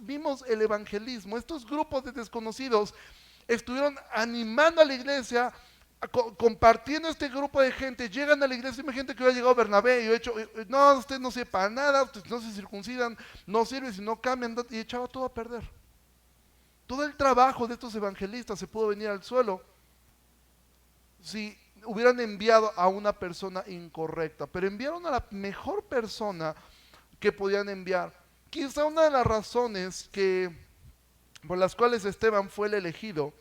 vimos el evangelismo, estos grupos de desconocidos, estuvieron animando a la iglesia, compartiendo este grupo de gente. Llegan a la iglesia, imagínate que hubiera llegado Bernabé y hubiera hecho, no, usted no sirve para nada, ustedes no se circuncidan, no sirve si no cambian, y echaba todo a perder. Todo el trabajo de estos evangelistas se pudo venir al suelo si hubieran enviado a una persona incorrecta, pero enviaron a la mejor persona que podían enviar. Quizá una de las razones por las cuales Esteban fue el elegido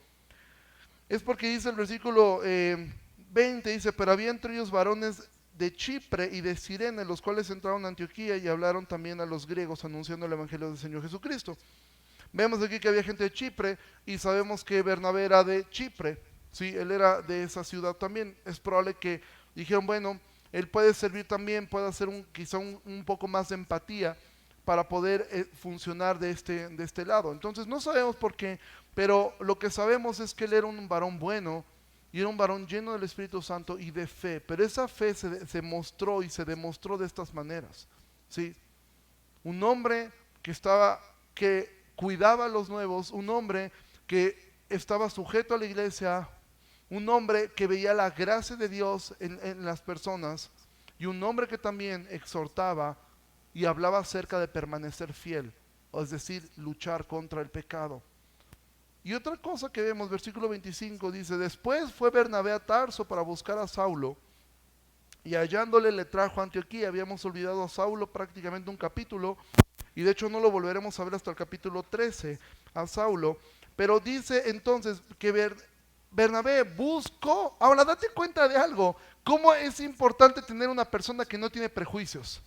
es porque dice el versículo 20, dice, pero había entre ellos varones de Chipre y de Cirene, los cuales entraron a Antioquía y hablaron también a los griegos anunciando el evangelio del Señor Jesucristo. Vemos aquí que había gente de Chipre y sabemos que Bernabé era de Chipre, ¿sí? Él era de esa ciudad también. Es probable que dijeron, bueno, él puede servir también, puede hacer quizá un poco más de empatía para poder funcionar de este lado. Entonces no sabemos por qué, pero lo que sabemos es que él era un varón bueno y era un varón lleno del Espíritu Santo y de fe, pero esa fe se mostró y se demostró de estas maneras, ¿sí? Un hombre que cuidaba a los nuevos, un hombre que estaba sujeto a la iglesia, un hombre que veía la gracia de Dios en las personas y un hombre que también exhortaba y hablaba acerca de permanecer fiel, es decir, luchar contra el pecado. Y otra cosa que vemos, versículo 25 dice, después fue Bernabé a Tarso para buscar a Saulo y hallándole le trajo a Antioquía. Habíamos olvidado a Saulo prácticamente un capítulo y de hecho no lo volveremos a ver hasta el capítulo 13 a Saulo, pero dice entonces que Bernabé buscó. Ahora date cuenta de algo, cómo es importante tener una persona que no tiene prejuicios.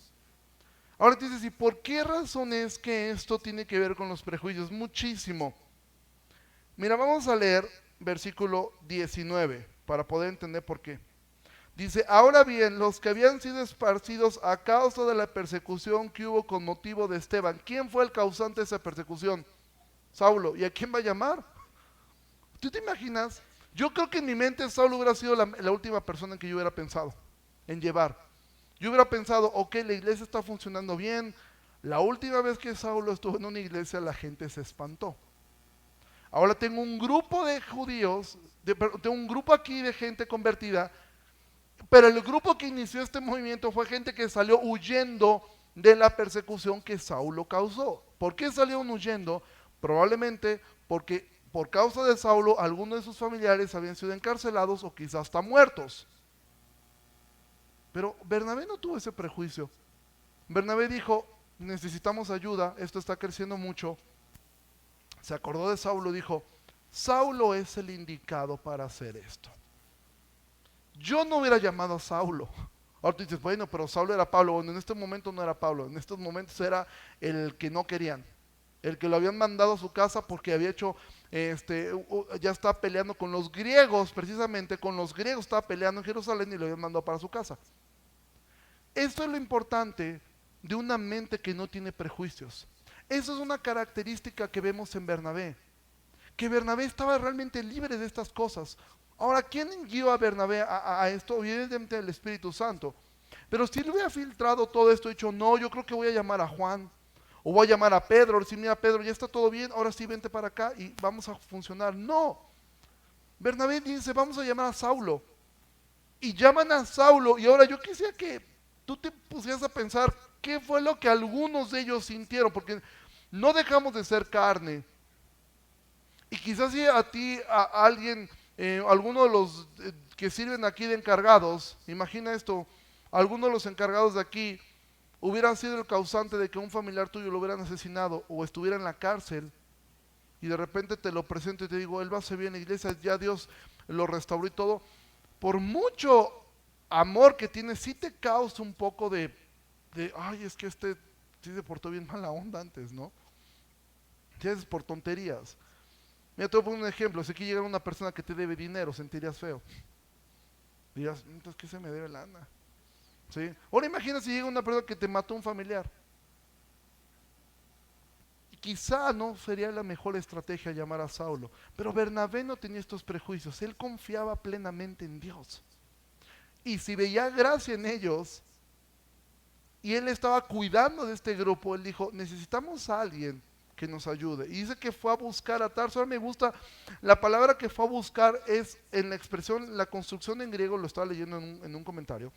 Ahora te dices, ¿y por qué razón es que esto tiene que ver con los prejuicios? Muchísimo. Mira, vamos a leer versículo 19 para poder entender por qué. Dice, ahora bien, los que habían sido esparcidos a causa de la persecución que hubo con motivo de Esteban. ¿Quién fue el causante de esa persecución? Saulo. ¿Y a quién va a llamar? ¿Tú te imaginas? Yo creo que en mi mente Saulo hubiera sido la última persona en que yo hubiera pensado en llevar. Yo hubiera pensado, ok, la iglesia está funcionando bien. La última vez que Saulo estuvo en una iglesia, la gente se espantó. Ahora tengo un grupo de judíos, tengo un grupo aquí de gente convertida, pero el grupo que inició este movimiento fue gente que salió huyendo de la persecución que Saulo causó. ¿Por qué salieron huyendo? Probablemente porque por causa de Saulo algunos de sus familiares habían sido encarcelados o quizás hasta muertos. Pero Bernabé no tuvo ese prejuicio. Bernabé dijo, necesitamos ayuda, esto está creciendo mucho. Se acordó de Saulo, dijo, Saulo es el indicado para hacer esto. Yo no hubiera llamado a Saulo. Ahora tú dices, bueno, pero Saulo era Pablo. Bueno, en este momento no era Pablo, en estos momentos era el que no querían, el que lo habían mandado a su casa porque había hecho, ya estaba peleando con los griegos, precisamente con los griegos estaba peleando en Jerusalén y lo habían mandado para su casa. Esto es lo importante de una mente que no tiene prejuicios. Eso es una característica que vemos en Bernabé, que Bernabé estaba realmente libre de estas cosas. Ahora, ¿quién guió a Bernabé a esto? Evidentemente el Espíritu Santo. Pero si él hubiera filtrado todo esto y dicho, no, yo creo que voy a llamar a Juan, o voy a llamar a Pedro, decir, mira Pedro, ya está todo bien, ahora sí vente para acá y vamos a funcionar. No, Bernabé dice, vamos a llamar a Saulo. Y llaman a Saulo, y ahora yo quisiera que tú te pusieras a pensar qué fue lo que algunos de ellos sintieron, porque no dejamos de ser carne. Y quizás si a ti, a alguien, alguno de los que sirven aquí de encargados, imagina esto, alguno de los encargados de aquí hubieran sido el causante de que un familiar tuyo lo hubieran asesinado o estuviera en la cárcel, y de repente te lo presento y te digo, él va a ser bien en la iglesia, ya Dios lo restauró y todo. Por mucho amor que tienes, sí te causa un poco ay, es que sí se portó bien mala onda antes, ¿no? Sí, es por tonterías. Mira, te voy a poner un ejemplo. Si aquí llega una persona que te debe dinero, sentirías feo. Dirás, entonces, ¿qué se me debe lana? ¿Sí? Ahora imagina si llega una persona que te mató un familiar. Quizá no sería la mejor estrategia llamar a Saulo, pero Bernabé no tenía estos prejuicios. Él confiaba plenamente en Dios. Y si veía gracia en ellos, y él estaba cuidando de este grupo, él dijo, necesitamos a alguien que nos ayude. Y dice que fue a buscar a Tarso. Ahora me gusta, la palabra que fue a buscar es en la expresión, la construcción en griego, lo estaba leyendo en un comentario.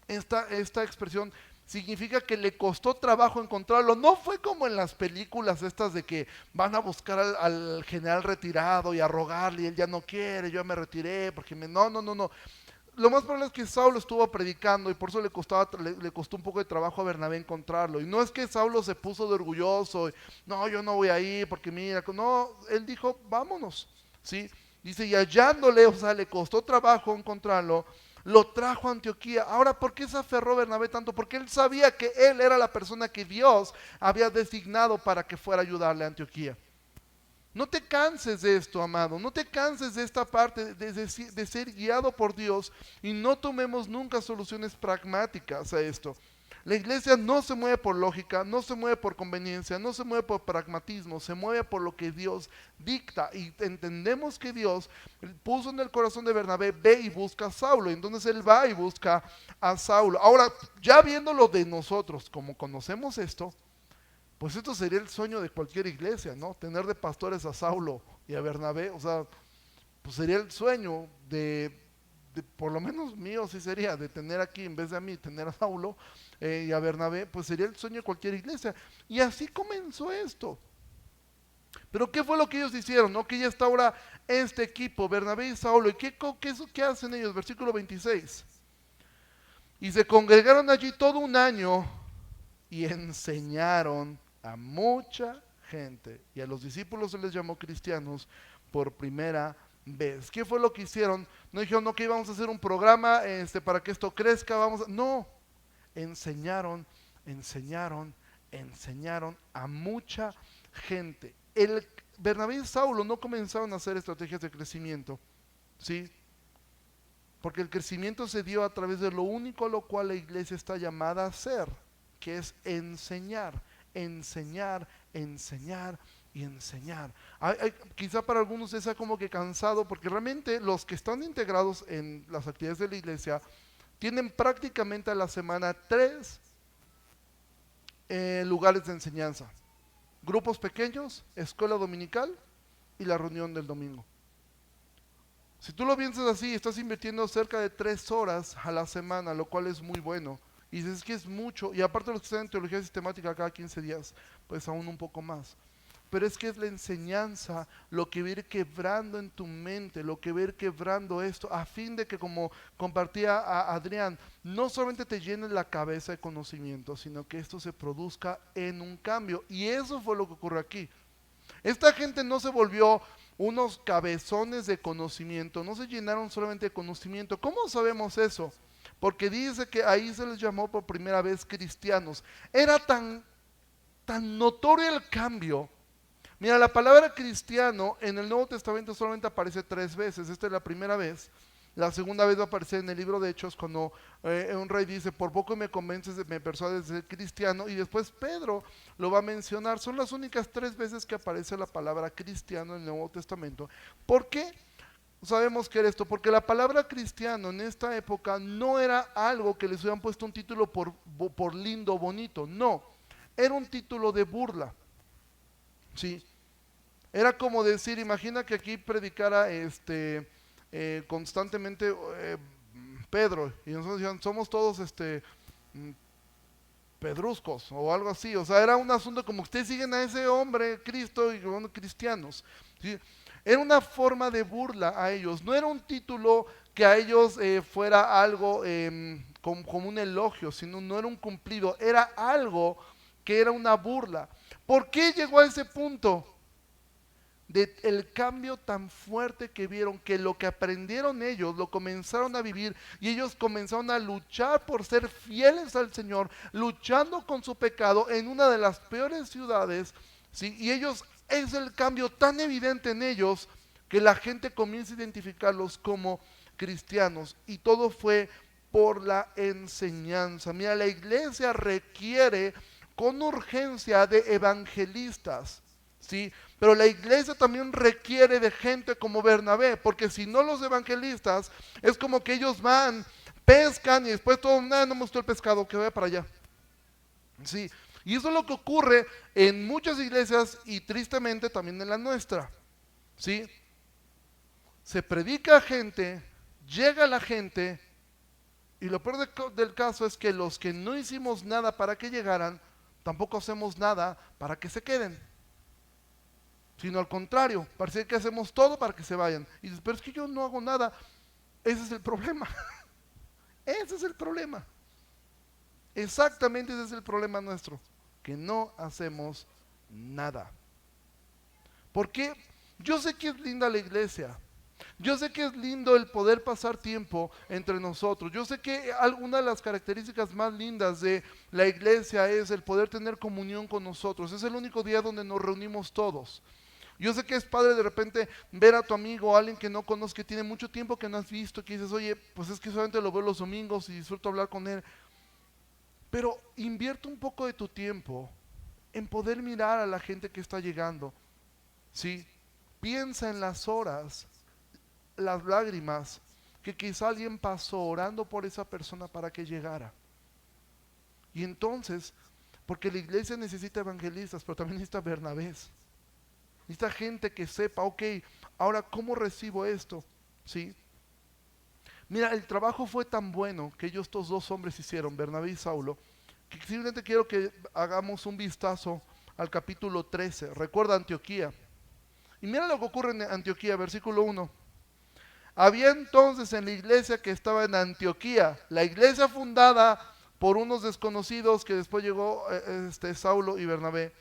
Esta expresión significa que le costó trabajo encontrarlo. No fue como en las películas estas de que van a buscar al general retirado y a rogarle y él ya no quiere, yo ya me retiré, porque no, no, no, no. Lo más probable es que Saulo estuvo predicando y por eso le costó un poco de trabajo a Bernabé encontrarlo. Y no es que Saulo se puso de orgulloso, no, yo no voy a ir porque mira, no, él dijo, vámonos, ¿sí? Dice, y hallándole, o sea, le costó trabajo encontrarlo, lo trajo a Antioquía. Ahora, ¿por qué se aferró Bernabé tanto? Porque él sabía que él era la persona que Dios había designado para que fuera a ayudarle a Antioquía. No te canses de esto, amado, no te canses de esta parte, de ser guiado por Dios y no tomemos nunca soluciones pragmáticas a esto. La iglesia no se mueve por lógica, no se mueve por conveniencia, no se mueve por pragmatismo, se mueve por lo que Dios dicta. Y entendemos que Dios puso en el corazón de Bernabé, ve y busca a Saulo. Entonces él va y busca a Saulo. Ahora, ya viéndolo de nosotros, como conocemos esto, pues esto sería el sueño de cualquier iglesia, ¿no? Tener de pastores a Saulo y a Bernabé, o sea, pues sería el sueño por lo menos mío sí sería, de tener aquí, en vez de a mí, tener a Saulo y a Bernabé, pues sería el sueño de cualquier iglesia. Y así comenzó esto. Pero ¿qué fue lo que ellos hicieron? ¿No? Que ya está ahora este equipo, Bernabé y Saulo. ¿Y qué hacen ellos? Versículo 26. Y se congregaron allí todo un año y enseñaron a mucha gente. Y a los discípulos se les llamó cristianos por primera vez. ¿Qué fue lo que hicieron? No dijeron, no, que íbamos a hacer un programa para que esto crezca. No, enseñaron a mucha gente. Bernabé y Saulo no comenzaron a hacer estrategias de crecimiento, ¿sí? Porque el crecimiento se dio a través de lo único a lo cual la iglesia está llamada a hacer, que es enseñar y enseñar. Quizá para algunos sea como que cansado, porque realmente los que están integrados en las actividades de la iglesia tienen prácticamente a la semana 3 lugares de enseñanza. Grupos pequeños, escuela dominical y la reunión del domingo. Si tú lo piensas así, estás invirtiendo cerca de 3 horas a la semana, lo cual es muy bueno. Y dices que es mucho, y aparte los que están en teología sistemática cada 15 días, pues aún un poco más. Pero es que es la enseñanza lo que va a ir quebrando en tu mente, lo que va a ir quebrando esto, a fin de que, como compartía a Adrián, no solamente te llenes la cabeza de conocimiento, sino que esto se produzca en un cambio. Y eso fue lo que ocurrió aquí. Esta gente no se volvió unos cabezones de conocimiento, no se llenaron solamente de conocimiento. ¿Cómo sabemos eso? Porque dice que ahí se les llamó por primera vez cristianos. Era tan notorio el cambio. Mira, la palabra cristiano en el Nuevo Testamento solamente aparece 3 veces. Esta es la primera vez. La segunda vez va a aparecer en el libro de Hechos cuando un rey dice, por poco me convences, me persuades de ser cristiano. Y después Pedro lo va a mencionar. Son las únicas 3 veces que aparece la palabra cristiano en el Nuevo Testamento. ¿Por qué sabemos que era esto? Porque la palabra cristiano en esta época no era algo que les hubieran puesto un título por lindo o bonito. No, era un título de burla. Sí, era como decir, imagina que aquí predicara constantemente Pedro, y nosotros decían, somos todos pedruscos o algo así. O sea, era un asunto como ustedes siguen a ese hombre, Cristo, y son cristianos, ¿sí? Era una forma de burla a ellos, no era un título que a ellos fuera algo como un elogio, sino no era un cumplido, era algo que era una burla. ¿Por qué llegó a ese punto? El cambio tan fuerte que vieron, que lo que aprendieron ellos lo comenzaron a vivir, y ellos comenzaron a luchar por ser fieles al Señor, luchando con su pecado en una de las peores ciudades, ¿sí? Y ellos, es el cambio tan evidente en ellos que la gente comienza a identificarlos como cristianos, y todo fue por la enseñanza. Mira, la iglesia requiere con urgencia de evangelistas, ¿sí? Pero la iglesia también requiere de gente como Bernabé, porque si no, los evangelistas es como que ellos van, pescan y después todo, no me gustó el pescado, que vaya para allá. Sí, Y eso es lo que ocurre en muchas iglesias y tristemente también en la nuestra, ¿sí? Se predica a gente, llega la gente, y lo peor del caso es que los que no hicimos nada para que llegaran, tampoco hacemos nada para que se queden. Sino al contrario, parece que hacemos todo para que se vayan. Y dices, pero es que yo no hago nada. Ese es el problema. Ese es el problema. Exactamente ese es el problema nuestro. Que no hacemos nada. ¿Por qué? Yo sé que es linda la iglesia. Yo sé que es lindo el poder pasar tiempo entre nosotros. Yo sé que una de las características más lindas de la iglesia es el poder tener comunión con nosotros. Es el único día donde nos reunimos todos. Yo sé que es padre de repente ver a tu amigo, a alguien que no conozco, que tiene mucho tiempo que no has visto, que dices, oye, pues es que solamente lo veo los domingos y disfruto hablar con él. Pero invierte un poco de tu tiempo en poder mirar a la gente que está llegando. ¿Sí? Piensa en las horas, las lágrimas que quizá alguien pasó orando por esa persona para que llegara. Y entonces, porque la iglesia necesita evangelistas, pero también necesita Bernabés. Necesita gente que sepa, ok, ahora ¿cómo recibo esto? ¿Sí? Mira, el trabajo fue tan bueno que estos dos hombres hicieron, Bernabé y Saulo, que simplemente quiero que hagamos un vistazo al capítulo 13. Recuerda Antioquía. Y mira lo que ocurre en Antioquía, versículo 1. Había entonces en la iglesia que estaba en Antioquía, la iglesia fundada por unos desconocidos que después llegó Saulo y Bernabé.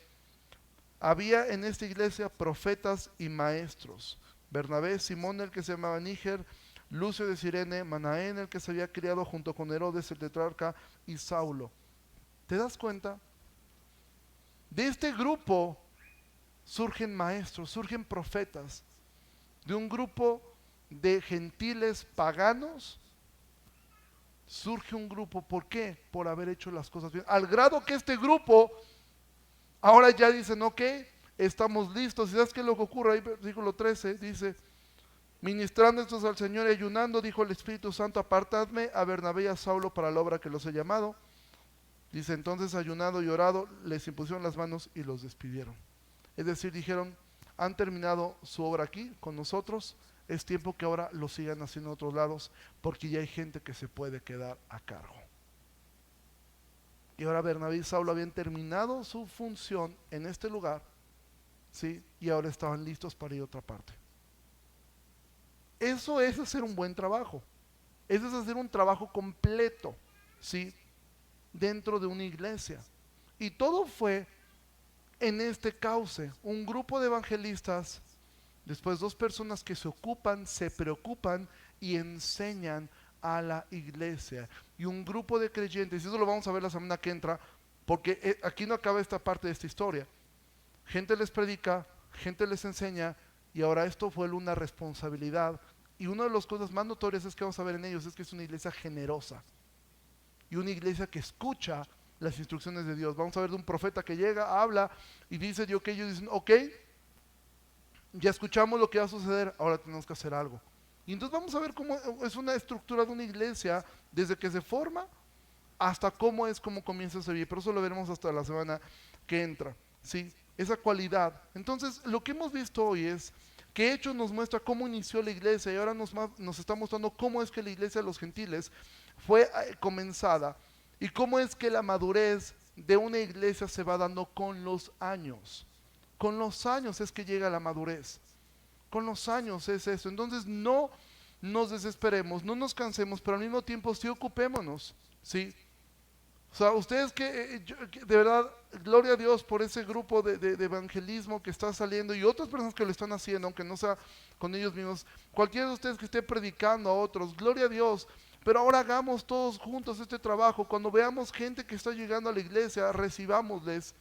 Había en esta iglesia profetas y maestros. Bernabé, Simón el que se llamaba Níger, Lucio de Cirene, Manaén el que se había criado junto con Herodes el tetrarca y Saulo. ¿Te das cuenta? De este grupo surgen maestros, surgen profetas. De un grupo de gentiles paganos surge un grupo. ¿Por qué? Por haber hecho las cosas bien. Al grado que este grupo ahora ya dicen, ok, estamos listos. ¿Y sabes qué es lo que ocurre? Ahí versículo 13 dice, ministrando estos al Señor y ayunando, dijo el Espíritu Santo, apartadme a Bernabé y a Saulo para la obra que los he llamado. Dice, entonces ayunado y orado, les impusieron las manos y los despidieron. Es decir, dijeron, han terminado su obra aquí con nosotros, es tiempo que ahora lo sigan haciendo en otros lados, porque ya hay gente que se puede quedar a cargo. Y ahora Bernabé y Saulo habían terminado su función en este lugar, ¿sí? Y ahora estaban listos para ir a otra parte. Eso es hacer un buen trabajo. Eso es hacer un trabajo completo, ¿sí? Dentro de una iglesia. Y todo fue en este cauce, un grupo de evangelistas, después dos personas que se ocupan, se preocupan y enseñan a la iglesia, y un grupo de creyentes, y eso lo vamos a ver la semana que entra, porque aquí no acaba esta parte de esta historia. Gente les predica, gente les enseña, y ahora esto fue una responsabilidad, y una de las cosas más notorias es que vamos a ver en ellos es que es una iglesia generosa, y una iglesia que escucha las instrucciones de Dios. Vamos a ver de un profeta que llega, habla y dice, y ok, ellos dicen, ok, ya escuchamos lo que va a suceder, ahora tenemos que hacer algo. Y entonces vamos a ver cómo es una estructura de una iglesia desde que se forma hasta cómo comienza a servir. Pero eso lo veremos hasta la semana que entra, ¿sí? Esa cualidad. Entonces, lo que hemos visto hoy es que Hechos nos muestra cómo inició la iglesia, y ahora nos está mostrando cómo es que la iglesia de los gentiles fue comenzada y cómo es que la madurez de una iglesia se va dando con los años. Con los años es que llega la madurez. Con los años es eso. Entonces no nos desesperemos, no nos cansemos, pero al mismo tiempo sí ocupémonos, ¿sí? O sea, ustedes que de verdad, gloria a Dios por ese grupo de evangelismo que está saliendo, y otras personas que lo están haciendo, aunque no sea con ellos mismos. Cualquiera de ustedes que esté predicando a otros, gloria a Dios. Pero ahora hagamos todos juntos este trabajo. Cuando veamos gente que está llegando a la iglesia, recibámosles,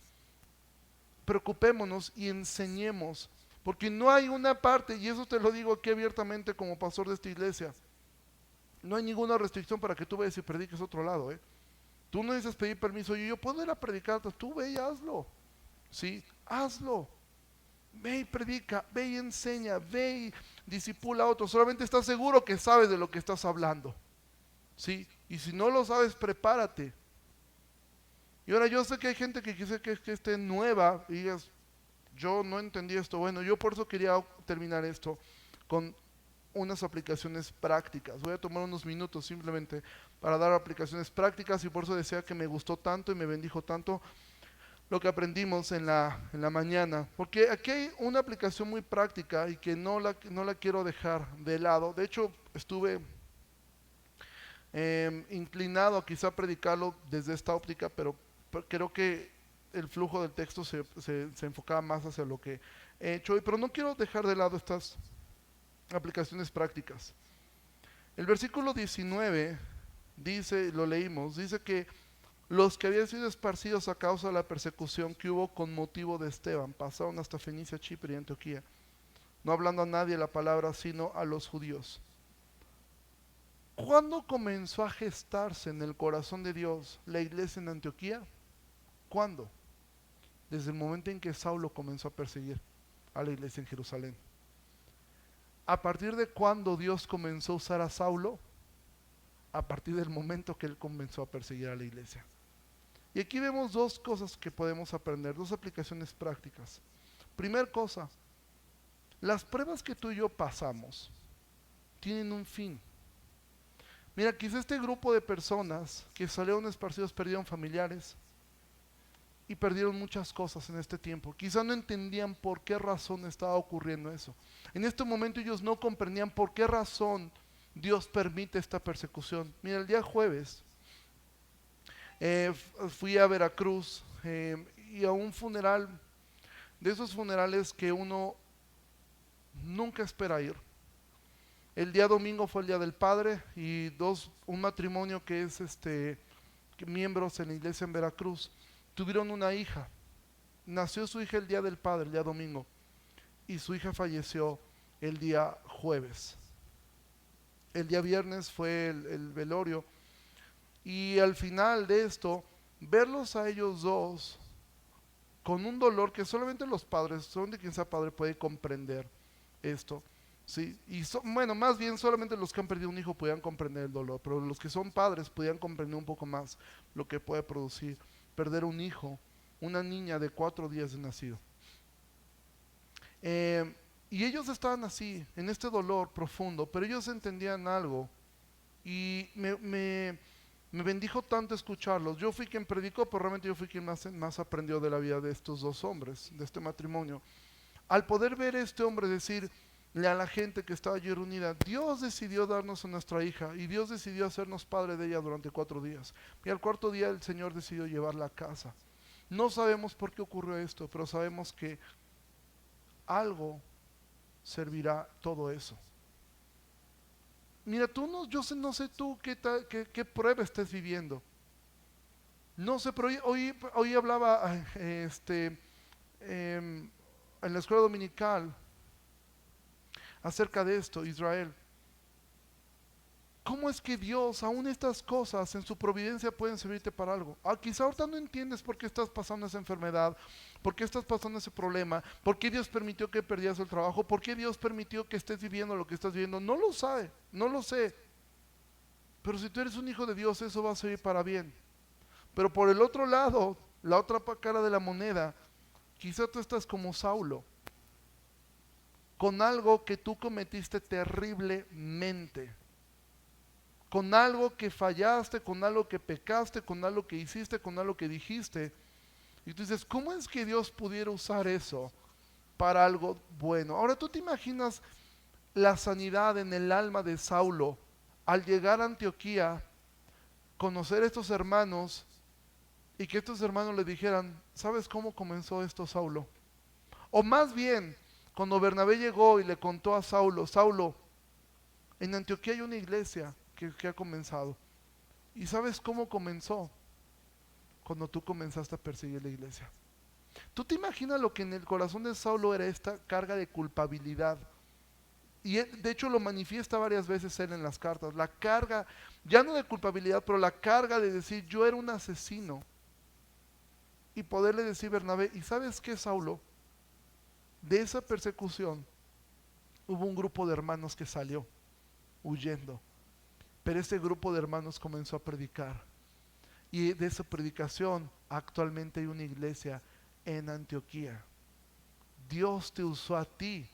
preocupémonos y enseñemos. Porque no hay una parte, y eso te lo digo aquí abiertamente como pastor de esta iglesia, no hay ninguna restricción para que tú vayas y prediques a otro lado, ¿eh? Tú no necesitas pedir permiso. Yo puedo ir a predicar, tú ve y hazlo, ¿sí? Hazlo. Ve y predica, ve y enseña, ve y disipula a otros. Solamente estás seguro que sabes de lo que estás hablando, ¿sí? Y si no lo sabes, prepárate. Y ahora yo sé que hay gente que quise que esté nueva y digas, yo no entendí esto. Bueno, yo por eso quería terminar esto con unas aplicaciones prácticas. Voy a tomar unos minutos simplemente para dar aplicaciones prácticas y por eso decía que me gustó tanto y me bendijo tanto lo que aprendimos en la mañana. Porque aquí hay una aplicación muy práctica y que no la quiero dejar de lado. De hecho, estuve inclinado a quizá predicarlo desde esta óptica, pero creo que el flujo del texto se enfocaba más hacia lo que he hecho. Pero no quiero dejar de lado estas aplicaciones prácticas. El versículo 19 dice, lo leímos, dice que los que habían sido esparcidos a causa de la persecución que hubo con motivo de Esteban pasaron hasta Fenicia, Chipre y Antioquía, no hablando a nadie la palabra, sino a los judíos. ¿Cuándo comenzó a gestarse en el corazón de Dios la iglesia en Antioquía? ¿Cuándo? Desde el momento en que Saulo comenzó a perseguir a la iglesia en Jerusalén. ¿A partir de cuándo Dios comenzó a usar a Saulo? A partir del momento que él comenzó a perseguir a la iglesia. Y aquí vemos dos cosas que podemos aprender, dos aplicaciones prácticas. Primer cosa, las pruebas que tú y yo pasamos tienen un fin. Mira, quizá este grupo de personas que salieron esparcidos perdieron familiares y perdieron muchas cosas en este tiempo. Quizá no entendían por qué razón estaba ocurriendo eso. En este momento ellos no comprendían por qué razón Dios permite esta persecución. Mira, el día jueves fui a Veracruz y a un funeral, de esos funerales que uno nunca espera ir. El día domingo fue el Día del Padre y un matrimonio que es miembros en la iglesia en Veracruz, tuvieron una hija. Nació su hija el Día del Padre, el día domingo, y su hija falleció el día jueves. El día viernes fue el velorio. Y al final de esto, verlos a ellos dos con un dolor que solamente los padres, solamente quien sea padre puede comprender esto. Sí, y bueno, más bien solamente los que han perdido un hijo podían comprender el dolor, pero los que son padres podían comprender un poco más lo que puede producir perder un hijo, una niña de 4 días de nacido. Y ellos estaban así, en este dolor profundo, pero ellos entendían algo y me bendijo tanto escucharlos. Yo fui quien predicó, pero realmente yo fui quien más aprendió de la vida de estos dos hombres, de este matrimonio. Al poder ver a este hombre decirle a la gente que estaba allí reunida, Dios decidió darnos a nuestra hija y Dios decidió hacernos padre de ella durante 4 días. Y al cuarto día el Señor decidió llevarla a casa. No sabemos por qué ocurrió esto, pero sabemos que algo servirá todo eso. Mira, no sé tú qué prueba estés viviendo. No sé, pero hoy hablaba en la escuela dominical acerca de esto, Israel. ¿Cómo es que Dios, aún estas cosas en su providencia pueden servirte para algo? Quizá ahorita no entiendes por qué estás pasando esa enfermedad, por qué estás pasando ese problema, por qué Dios permitió que perdieras el trabajo, por qué Dios permitió que estés viviendo lo que estás viviendo. No lo sabe, no lo sé. Pero si tú eres un hijo de Dios, eso va a servir para bien. Pero por el otro lado, la otra cara de la moneda, quizá tú estás como Saulo, con algo que tú cometiste terriblemente, con algo que fallaste, con algo que pecaste, con algo que hiciste, con algo que dijiste. Y tú dices, ¿cómo es que Dios pudiera usar eso para algo bueno? Ahora tú te imaginas la sanidad en el alma de Saulo al llegar a Antioquía, conocer a estos hermanos y que estos hermanos le dijeran, ¿sabes cómo comenzó esto, Saulo? O más bien, cuando Bernabé llegó y le contó a Saulo, Saulo, en Antioquía hay una iglesia que ha comenzado. ¿Y sabes cómo comenzó? Cuando tú comenzaste a perseguir la iglesia. ¿Tú te imaginas lo que en el corazón de Saulo era esta carga de culpabilidad? Y él, de hecho, lo manifiesta varias veces él en las cartas. La carga, ya no de culpabilidad, pero la carga de decir, yo era un asesino. Y poderle decir a Bernabé, ¿y sabes qué, Saulo? De esa persecución hubo un grupo de hermanos que salió huyendo. Pero ese grupo de hermanos comenzó a predicar. Y de esa predicación actualmente hay una iglesia en Antioquía. Dios te usó a ti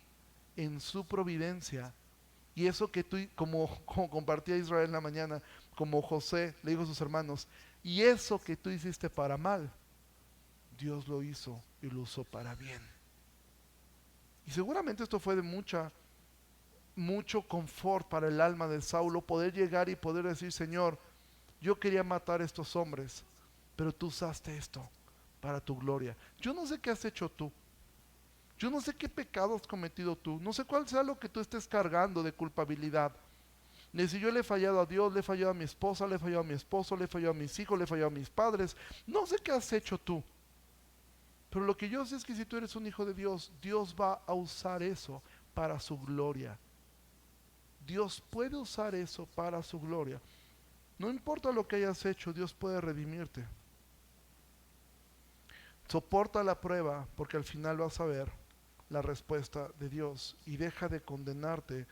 en su providencia. Y eso que tú, como compartía Israel en la mañana, como José le dijo a sus hermanos, y eso que tú hiciste para mal, Dios lo hizo y lo usó para bien. Y seguramente esto fue de mucho confort para el alma de Saulo, poder llegar y poder decir, Señor, yo quería matar a estos hombres, pero tú usaste esto para tu gloria. Yo no sé qué has hecho tú. Yo no sé qué pecado has cometido tú. No sé cuál sea lo que tú estés cargando de culpabilidad. Ni si yo le he fallado a Dios, le he fallado a mi esposa, le he fallado a mi esposo, le he fallado a mis hijos, le he fallado a mis padres. No sé qué has hecho tú. Pero lo que yo sé es que si tú eres un hijo de Dios, Dios va a usar eso para su gloria. Dios puede usar eso para su gloria. No importa lo que hayas hecho, Dios puede redimirte. Soporta la prueba porque al final vas a ver la respuesta de Dios y deja de condenarte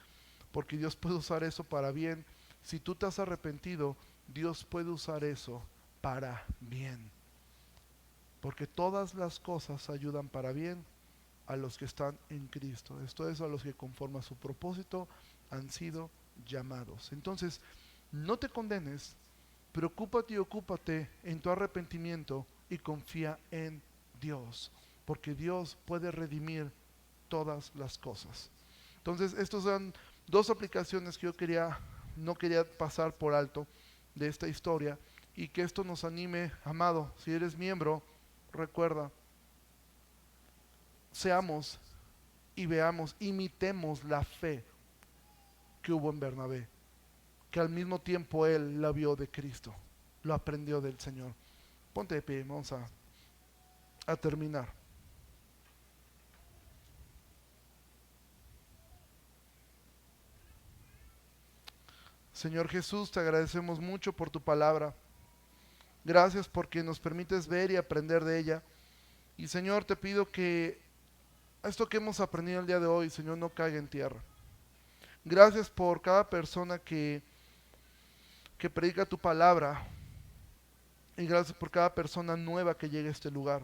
porque Dios puede usar eso para bien. Si tú te has arrepentido, Dios puede usar eso para bien. Porque todas las cosas ayudan para bien a los que están en Cristo. Esto es a los que conforme a su propósito han sido llamados. Entonces, no te condenes, preocúpate y ocúpate en tu arrepentimiento y confía en Dios, porque Dios puede redimir todas las cosas. Entonces, estos son dos aplicaciones que no quería pasar por alto de esta historia y que esto nos anime, amado, si eres miembro, recuerda, seamos y veamos, imitemos la fe que hubo en Bernabé, que al mismo tiempo él la vio de Cristo, lo aprendió del Señor. Ponte de pie, vamos a terminar. Señor Jesús, te agradecemos mucho por tu palabra. Gracias porque nos permites ver y aprender de ella. Y Señor, te pido que esto que hemos aprendido el día de hoy, Señor, no caiga en tierra. Gracias por cada persona que predica tu palabra. Y gracias por cada persona nueva que llegue a este lugar.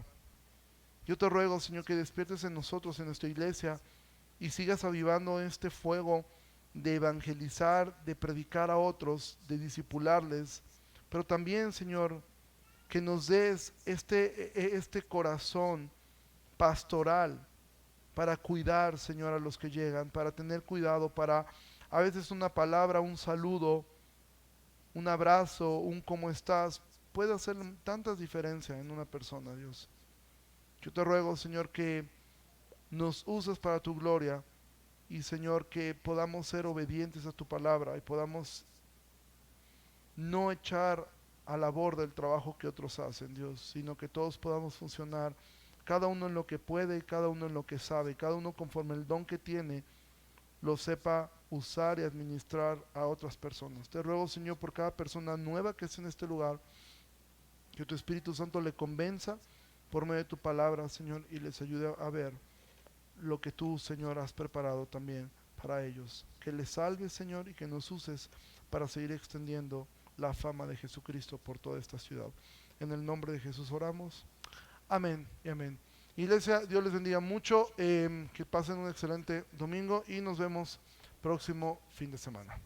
Yo te ruego, Señor, que despiertes en nosotros, en nuestra iglesia, y sigas avivando este fuego de evangelizar, de predicar a otros, de discipularles. Pero también, Señor, que nos des este corazón pastoral para cuidar, Señor, a los que llegan, para tener cuidado, para a veces una palabra, un saludo, un abrazo, un cómo estás, puede hacer tantas diferencias en una persona, Dios. Yo te ruego, Señor, que nos uses para tu gloria y, Señor, que podamos ser obedientes a tu palabra y podamos no echar a la borda el trabajo que otros hacen, Dios, sino que todos podamos funcionar, cada uno en lo que puede y cada uno en lo que sabe, cada uno conforme el don que tiene, lo sepa usar y administrar a otras personas. Te ruego, Señor, por cada persona nueva que esté en este lugar, que tu Espíritu Santo le convenza por medio de tu palabra, Señor, y les ayude a ver lo que tú, Señor, has preparado también para ellos. Que les salves, Señor, y que nos uses para seguir extendiendo la fama de Jesucristo por toda esta ciudad. En el nombre de Jesús oramos. Amén y amén. Iglesia, Dios les bendiga mucho, que pasen un excelente domingo y nos vemos próximo fin de semana.